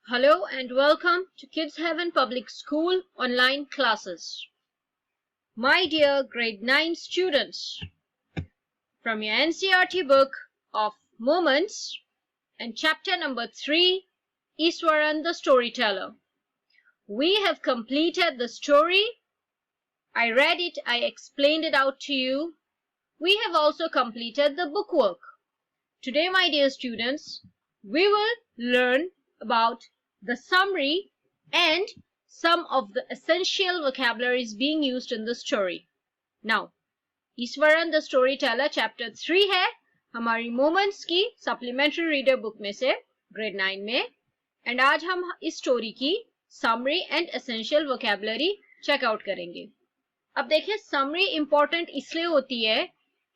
Hello and welcome to Kids Heaven Public School online classes. My dear grade 9 students, from your NCERT book of Moments and chapter number 3, Iswaran the Storyteller. We have completed the story. I read it, I explained it out to you. We have also completed the bookwork. Today, my dear students, we will learn about the summary and some of the essential vocabularies being used in the story. Now, Eswaran the story teller chapter 3 है हमारी moments की supplementary reader book में से grade 9 में and आज हम इस story की summary and essential vocabulary check out करेंगे। अब देखिए समरी इंपॉर्टेंट इसलिए होती है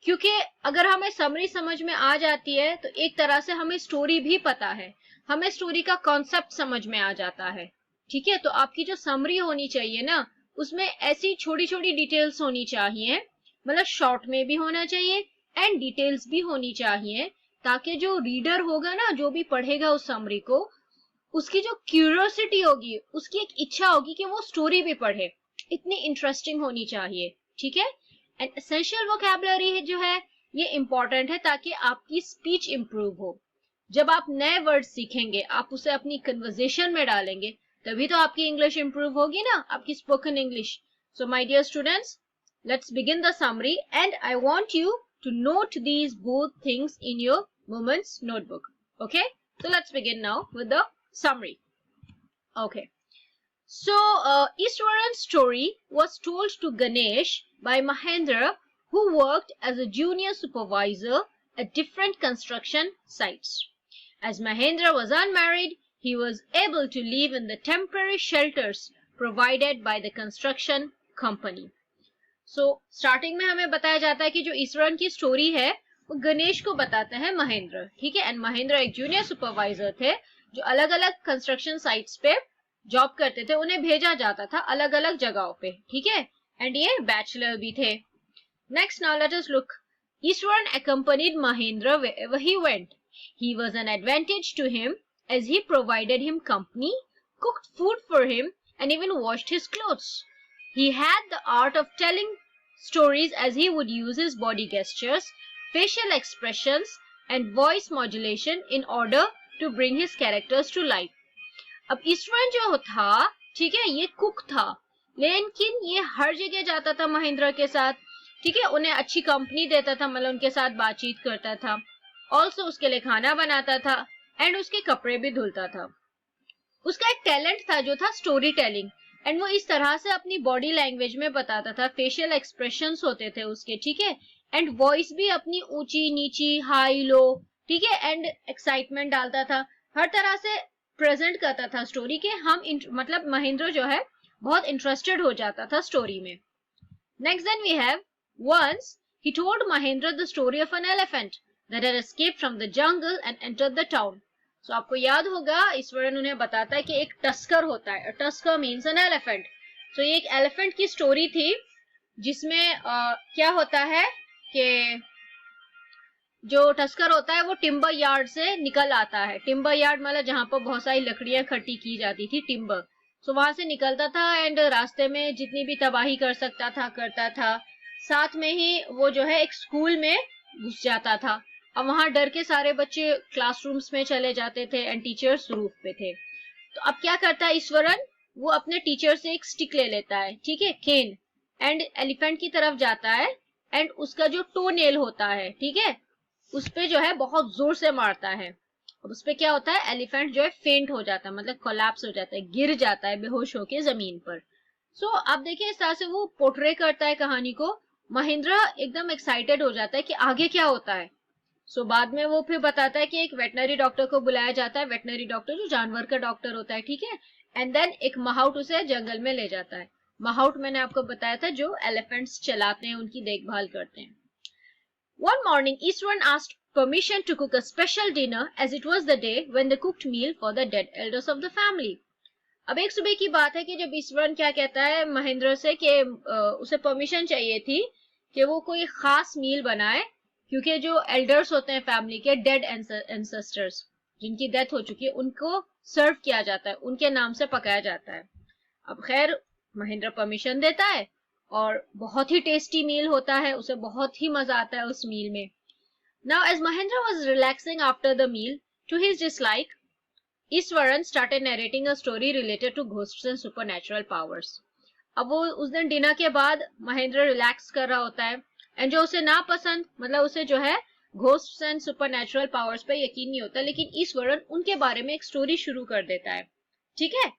क्योंकि अगर हमें समरी समझ में आ जाती है तो एक तरह से हमें स्टोरी भी पता है, हमें स्टोरी का कॉन्सेप्ट समझ में आ जाता है। ठीक है, तो आपकी जो समरी होनी चाहिए ना उसमें ऐसी छोटी छोटी डिटेल्स होनी चाहिए, मतलब शॉर्ट में भी होना चाहिए एंड डिटेल्स भी होनी चाहिए, ताकि जो रीडर होगा ना, जो भी पढ़ेगा उस समरी को, उसकी जो क्यूरियोसिटी होगी, उसकी एक इच्छा होगी कि वो स्टोरी भी पढ़े, इतनी इंटरेस्टिंग होनी चाहिए। ठीक है, एंड एसेंशियल वोकैबुलरी जो है ये इंपॉर्टेंट है ताकि आपकी स्पीच इंप्रूव हो। जब आप नए वर्ड सीखेंगे, आप उसे अपनी कन्वर्सेशन में डालेंगे, तभी तो आपकी इंग्लिश इंप्रूव होगी ना, आपकी spoken English. So my dear students, let's begin the summary and I want you to note these both things in your moments notebook. Okay, so let's begin now with the summary. Okay, so Iswaran's story was told to Ganesh by Mahendra, who worked as a junior supervisor at different construction sites. As Mahendra was unmarried, he was able to live in the temporary shelters provided by the construction company. Starting में हमें बताया जाता है कि जो ईश्वरन की story है वो गणेश को बताते हैं महेंद्र। ठीक है, एंड महेंद्र एक जूनियर सुपरवाइजर थे जो अलग अलग कंस्ट्रक्शन साइट्स पे जॉब करते थे, उन्हें भेजा जाता था अलग अलग जगहों पे। ठीक है, एंड ये बैचलर भी थे। Next, now let us look. Eswaran accompanied Mahendra wherever he went. He was an advantage to him as he provided him company, cooked food for him, and even washed his clothes. He had the art of telling stories as he would use his body gestures, facial expressions, and voice modulation in order to bring his characters to life. अब ईश्वरन जो था, ठीक है, ये cook था, लेकिन ये हर जगह जाता था महेंद्र के साथ। ठीक है, उन्हें अच्छी कंपनी देता था, मतलब उनके साथ बातचीत करता था, ऑल्सो उसके लिए खाना बनाता था एंड उसके कपड़े भी धुलता था। उसका एक टैलेंट था जो था स्टोरी टेलिंग, एंड वो इस तरह से अपनी बॉडी लैंग्वेज में बताता था, फेशियल एक्सप्रेशंस होते थे उसके। ठीक है, एंड वॉइस भी अपनी ऊंची नीची, हाई लो, ठीक है, एंड एक्साइटमेंट डालता था, हर तरह से प्रेजेंट करता था स्टोरी के। हम मतलब महेंद्र जो है बहुत इंटरेस्टेड हो जाता था स्टोरी में। Next then we have once he told Mahendra the story of an elephant that had escaped from the jungle and entered the town. तो आपको याद होगा ईश्वरन उन्हें बताता है कि एक टस्कर होता है, टस्कर मीन्स एन एलिफेंट। तो ये एक एलिफेंट की स्टोरी थी जिसमें क्या होता है कि जो टस्कर होता है वो टिम्बर यार्ड से निकल आता है। टिम्बर यार्ड मतलब जहां पर बहुत सारी लकड़ियां इकट्ठी की जाती थी, टिम्बर। तो वहां से निकलता था एंड रास्ते में जितनी भी तबाही कर सकता था करता था। साथ में ही वो जो है एक स्कूल में घुस जाता था, और वहां डर के सारे बच्चे क्लासरूम्स में चले जाते थे एंड टीचर्स रूफ पे थे। तो अब क्या करता है ईश्वरन, वो अपने टीचर से एक स्टिक ले लेता है, ठीक है, केन, एंड एलिफेंट की तरफ जाता है एंड उसका जो टो नेल होता है, ठीक है, उस पे जो है बहुत जोर से मारता है। अब उस पे क्या होता है, एलिफेंट जो है फेंट हो जाता है, मतलब कोलैप्स हो जाता है, गिर जाता है बेहोश होके जमीन पर। सो अब देखिए इस तरह से वो पोर्ट्रे करता है कहानी को। महेंद्र एकदम एक्साइटेड हो जाता है कि आगे क्या होता है। बाद में वो फिर बताता है कि एक वेटनरी डॉक्टर को बुलाया जाता है, वेटनरी डॉक्टर जो जानवर का डॉक्टर होता है, ठीक है, एंड देन एक महाउट उसे जंगल में ले जाता है। महाउट मैंने आपको बताया था जो एलिफेंट्स चलाते हैं, उनकी देखभाल करते हैं। One morning, Eastern asked permission to cook a special dinner as it was the day when they cooked meal for the dead elders of the family. अब एक सुबह की बात है कि जब ईश्वरन क्या कहता है महेंद्र से कि उसे परमिशन चाहिए थी कि वो कोई खास मील बनाए, क्योंकि जो एल्डर्स होते हैं फैमिली के, डेड एंसेस्टर्स, जिनकी डेथ हो चुकी है उनको सर्व किया जाता है, उनके नाम से पकाया जाता है। अब खैर महेंद्र परमिशन देता है और बहुत ही टेस्टी मील होता है, उसे बहुत ही मजा आता है उस मील में। Now as Mahendra was relaxing after the meal, to his dislike, Iswaran started narrating a story related to ghosts and supernatural powers. अब वो उस दिन डिनर के बाद महेंद्र रिलैक्स कर रहा होता है, एंड जो उसे ना पसंद, मतलब उसे जो है घोस्ट्स एंड सुपरनैचुरल पावर्स पे यकीन नहीं होता, लेकिन ईश्वरन उनके बारे में एक स्टोरी शुरू कर देता है। ठीक है,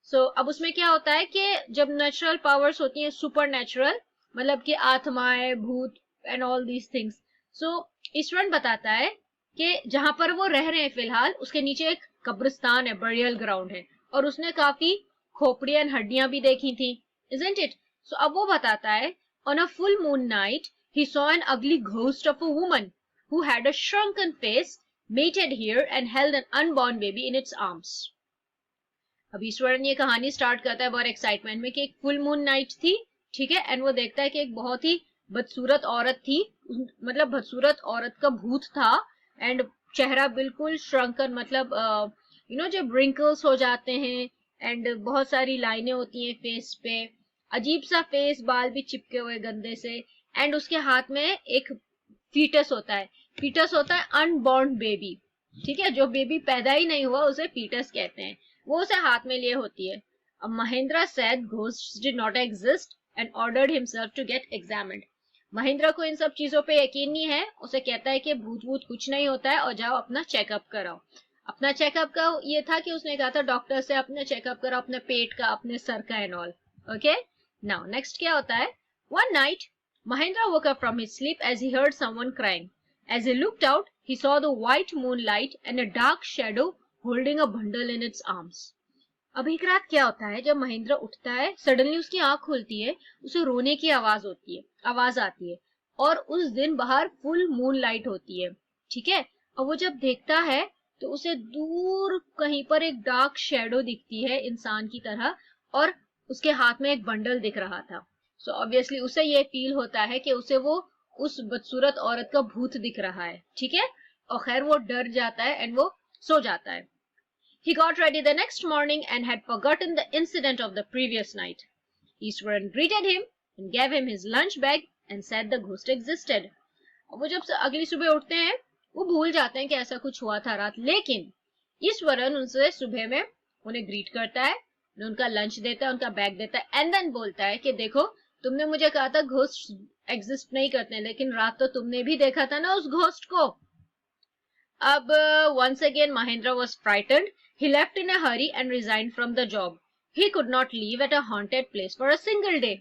सो अब उसमें क्या होता है कि जब नेचुरल पावर्स होती हैं सुपरनैचुरल, मतलब कि आत्माएं, भूत एंड ऑल दीज थिंग्स, सो ईश्वरन बताता है कि जहां पर वो रह रहे हैं फिलहाल उसके नीचे एक कब्रिस्तान है, बरियल ग्राउंड है, और उसने काफी खोपड़ियां हड्डियां भी देखी थी, isn't it? So अब वो बताता है, on a full moon night he saw an ugly ghost of a woman who had a shrunken face, mated hair and held an unborn baby in its arms. अब ईश्वरन ये कहानी start करता है बहुत एक्साइटमेंट में कि एक फुल मून नाइट थी, ठीक है, एंड वो देखता है कि एक बहुत ही बदसूरत औरत थी, मतलब बदसूरत औरत का भूत था, एंड चेहरा बिल्कुल श्रंकन, मतलब जब रिंकल्स हो जाते हैं एंड बहुत सारी लाइनें होती हैं फेस पे, अजीब सा फेस, बाल भी चिपके हुए गंदे से, एंड उसके हाथ में एक फीटस होता है, फीटस होता है अनबॉर्न बेबी, ठीक है, जो बेबी पैदा ही नहीं हुआ उसे फीटस कहते हैं, वो उसे हाथ में लिए होती है। अब Mahendra said ghosts did not exist and ordered himself to get examined. Mahendra को इन सब चीजों पे यकीन नहीं है, उसे कहता है कि भूत भूत कुछ नहीं होता है और जाओ अपना चेकअप कराओ। अपना चेकअप का ये था कि उसने कहा था डॉक्टर से अपना चेकअप कराओ, अपने पेट का, अपने सर का and all. Okay, now next क्या होता है, one night Mahendra woke up from his sleep as he heard someone crying. As he looked out, he saw the white moonlight and a dark shadow holding a bundle in its arms. अब एक रात क्या होता है, जब महेंद्र उठता है, suddenly उसकी आंख खुलती है, उसे रोने की आवाज आती है, और उस दिन बाहर फुल मून लाइट होती है, ठीक है। और वो जब देखता है तो उसे दूर कहीं पर एक डार्क शेडो दिखती है इंसान की तरह, और उसके हाथ में एक बंडल दिख रहा था। सो ऑब्वियसली उसे ये फील होता है कि उसे वो उस बदसूरत औरत का भूत दिख रहा है, ठीक है, और खैर वो डर जाता है एंड वो सो जाता है। He got ready the next morning and had forgotten the incident of the previous night. Eastwaran greeted him and gave him his lunch bag and said the ghost existed. वो जब अगली सुबह उठते हैं वो भूल जाते हैं कि ऐसा कुछ हुआ था रात, लेकिन ईश्वरन उनसे सुबह में उन्हें ग्रीट करता है, उनका लंच देता है, उनका बैग देता है, एंड देन बोलता है कि देखो तुमने मुझे कहा था घोस्ट एग्जिस्ट नहीं करते, लेकिन रात तो तुमने भी देखा था ना उस घोस्ट को। अब once again Mahendra was frightened. He left in a hurry and resigned from the job. He could not leave at a haunted place for a single day.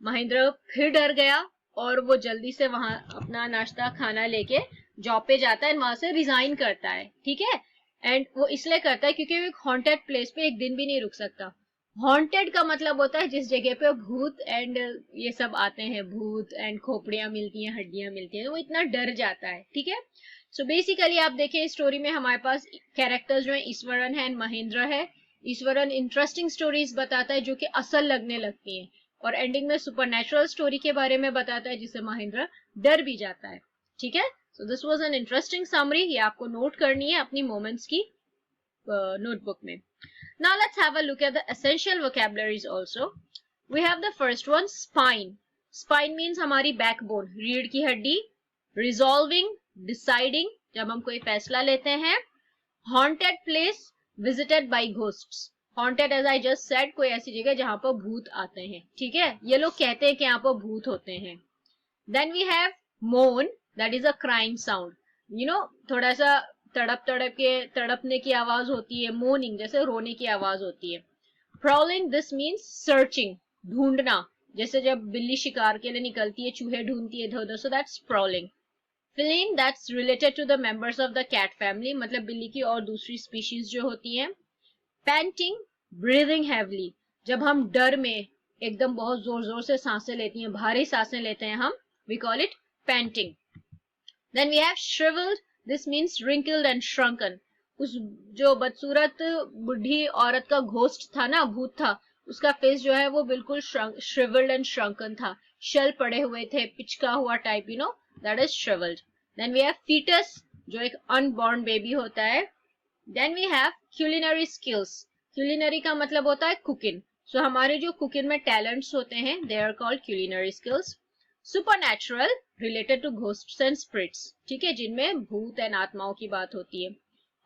Mahendra फिर डर गया और वो जल्दी से वहां अपना नाश्ता खाना लेके जॉब पे जाता है, वहां से रिजाइन करता है, ठीक है। एंड वो इसलिए करता है क्योंकि वो एक हॉन्टेड प्लेस पे एक दिन भी नहीं रुक सकता। हॉन्टेड का मतलब होता है जिस जगह पे भूत एंड ये सब आते हैं, भूत एंड खोपड़ियां मिलती हैं, हड्डियां मिलती हैं, वो इतना डर जाता है, ठीक है। सो बेसिकली आप देखें स्टोरी में हमारे पास कैरेक्टर्स जो है ईश्वरन है एंड महेंद्र है। ईश्वरन इंटरेस्टिंग स्टोरीज बताता है जो कि असल लगने लगती हैं, और एंडिंग में सुपरनैचुरल स्टोरी के बारे में बताता है जिससे महेंद्र डर भी जाता है, ठीक है। So this was an interesting summary, ये आपको नोट करनी है अपनी मोमेंट्स की नोटबुक में। Now let's have a look at the essential vocabularies also. We have the first one, spine. Spine means हमारी backbone, रीढ़ की हड्डी। Resolving, deciding, जब हम कोई फैसला लेते हैं। Haunted place, visited by ghosts. Haunted as I just said, कोई ऐसी जगह जहां पर भूत आते हैं, ठीक है, ये लोग कहते हैं कि यहाँ पर भूत होते हैं। Then we have moan, that is a crying sound. थोड़ा सा तड़पने की आवाज होती है, मोर्निंग जैसे रोने की आवाज होती है। Prowling, this means searching, ढूंढना, जैसे जब बिल्ली शिकार के लिए निकलती है, चूहे ढूंढती है इधर उधर, so that's prowling. Feline, that's related to the members of the cat family, मतलब बिल्ली की और दूसरी स्पीशीज जो होती हैं। Panting, breathing heavily, जब हम डर में एकदम बहुत जोर जोर से सांसें लेती हैं, भारी सांसें लेते हैं हम, we call it panting. Then we have shriveled, this means wrinkled and shrunken. उस जो बदसूरत बुढ़ी औरत का घोस्ट था ना, भूत था, उसका फेस जो है वो बिल्कुल shriveled and shrunken था, शल पड़े हुए थे, पिचका हुआ type, that is shriveled. Then we have fetus, जो एक unborn baby होता है, then we have culinary skills. culinary का मतलब होता है कुकिंग. सो हमारे जो कुकिंग में टैलेंट्स होते हैं they are called culinary skills. Supernatural related to ghosts and spirits. ठीक है, जिनमें भूत एंड आत्माओं की बात होती है.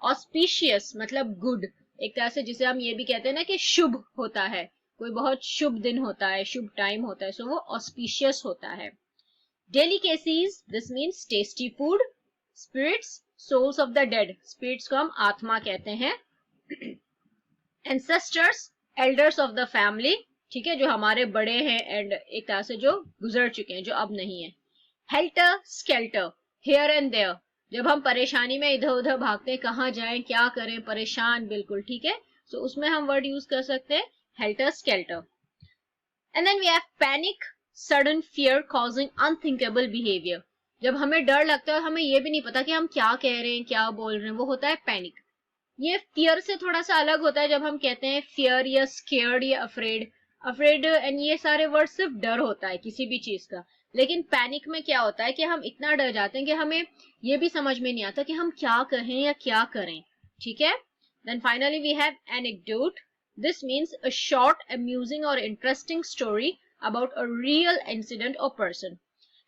Auspicious मतलब गुड, एक तरह से जिसे हम ये भी कहते हैं ना कि शुभ होता है, कोई बहुत शुभ दिन होता है, शुभ टाइम होता है, सो वो ऑस्पिशियस होता है. Delicacies, this means tasty food. Spirits, souls of the dead. Spirits को हम आत्मा कहते हैं. Ancestors, elders of the family. ठीक है, जो हमारे बड़े हैं एंड एक तरह से जो गुजर चुके हैं, जो अब नहीं है. Helter Skelter, here and there. जब हम परेशानी में इधर उधर भागते हैं, कहाँ जाएं, क्या करें, परेशान बिल्कुल. ठीक है, सो उसमें हम वर्ड यूज कर सकते हैं Helter Skelter. And then we have panic, sudden fear causing unthinkable behavior. जब हमें डर लगता है, हमें ये भी नहीं पता कि हम क्या कह रहे हैं, क्या बोल रहे हैं, वो होता है पैनिक. ये फियर से थोड़ा सा अलग होता है. जब हम कहते हैं फियर या स्केयर्ड या अफ्रेड, अफ्रेड एंड ये सारे वर्ड सिर्फ डर होता है किसी भी चीज का. लेकिन पैनिक में क्या होता है कि हम इतना डर जाते हैं कि हमें ये भी समझ में नहीं आता कि हम क्या कहें या क्या करें. ठीक है. Then finally we have anecdote. This means a short, amusing or interesting story about a real incident or person.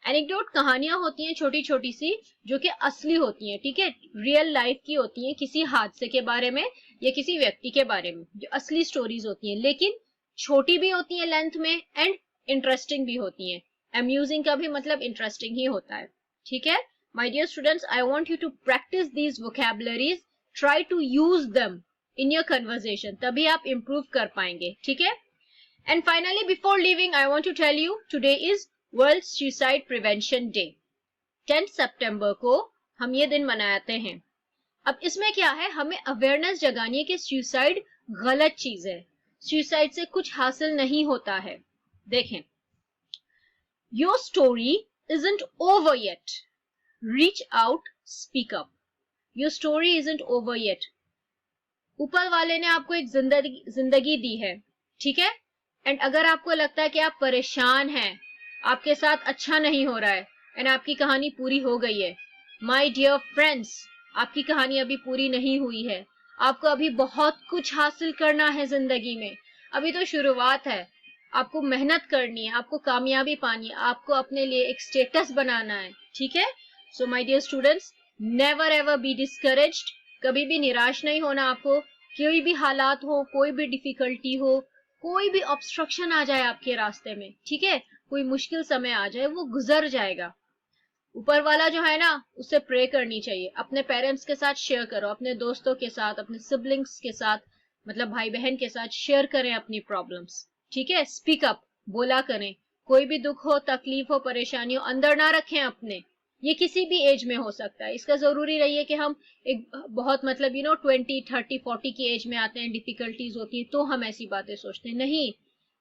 Anecdote कहानियां होती हैं छोटी छोटी सी, जो कि असली होती हैं. ठीक है, रियल लाइफ की होती हैं, किसी हादसे के बारे में या किसी व्यक्ति के बारे में, जो असली स्टोरीज होती हैं. लेकिन छोटी भी होती हैं लेंथ में एंड इंटरेस्टिंग भी होती हैं. अम्यूजिंग का भी मतलब इंटरेस्टिंग ही होता है. ठीक है, my dear students, I want you to practise these vocabularies, try to use them in your conversation, तभी आप improve कर पाएंगे. ठीक है. And finally, before leaving, I want to tell you today is World Suicide Prevention Day. 10 सितंबर को हम ये दिन मनाते हैं. अब इसमें क्या है, हमें अवेयरनेस जगानी है कि सुसाइड गलत चीज है, सुसाइड से कुछ हासिल नहीं होता है. देखें, Your story isn't over yet. Reach out, speak up. Your story isn't over yet. ऊपर वाले ने आपको एक जिंदगी दी है. ठीक है. एंड अगर आपको लगता है कि आप परेशान हैं, आपके साथ अच्छा नहीं हो रहा है एंड आपकी कहानी पूरी हो गई है, माय डियर फ्रेंड्स, आपकी कहानी अभी पूरी नहीं हुई है. आपको अभी बहुत कुछ हासिल करना है जिंदगी में. अभी तो शुरुआत है. आपको मेहनत करनी है, आपको कामयाबी पानी है, आपको अपने लिए एक स्टेटस बनाना है. ठीक है. So my dear students, never ever be discouraged. कभी भी निराश नहीं होना आपको. कोई भी हालात हो, कोई भी डिफिकल्टी हो, कोई भी ऑब्स्ट्रक्शन आ जाए आपके रास्ते में, ठीक है, कोई मुश्किल समय आ जाए, वो गुजर जाएगा. ऊपर वाला जो है ना, उससे प्रे करनी चाहिए. अपने पेरेंट्स के साथ शेयर करो, अपने दोस्तों के साथ, अपने सिबलिंग्स के साथ, मतलब भाई बहन के साथ शेयर करें अपनी प्रॉब्लम्स. ठीक है. स्पीक अप, बोला करें. कोई भी दुख हो, तकलीफ हो, परेशानी हो, अंदर ना रखें अपने. ये किसी भी एज में हो सकता है. इसका जरूरी नहीं है कि हम एक बहुत मतलब 20, 30, 40 की एज में आते हैं, डिफिकल्टीज होती है तो हम ऐसी बातें सोचते हैं. नहीं,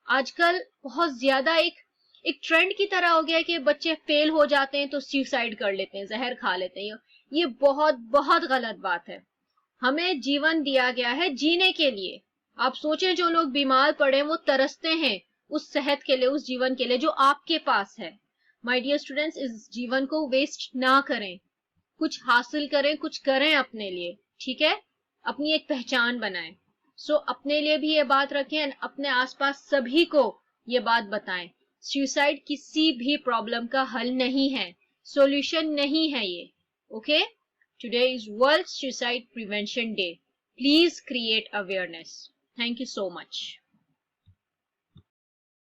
आजकल बहुत ज्यादा एक ट्रेंड की तरह हो गया है कि बच्चे फेल हो जाते हैं तो सुसाइड कर लेते हैं, जहर खा लेते हैं. ये बहुत बहुत गलत बात है. हमें जीवन दिया गया है जीने के लिए. आप सोचें, जो लोग बीमार पड़े वो तरसते हैं उस सेहत के लिए, उस जीवन के लिए जो आपके पास है. माय डियर स्टूडेंट्स, इस जीवन को वेस्ट ना करें. कुछ हासिल करें, कुछ करें अपने लिए. ठीक है. अपनी एक पहचान बनाएं. सो अपने लिए भी ये बात रखें, अपने आसपास सभी को ये बात बताएं. सुसाइड किसी भी प्रॉब्लम का हल नहीं है, सॉल्यूशन नहीं है ये. Okay. Today is world suicide prevention day. Please create awareness. Thank you so much.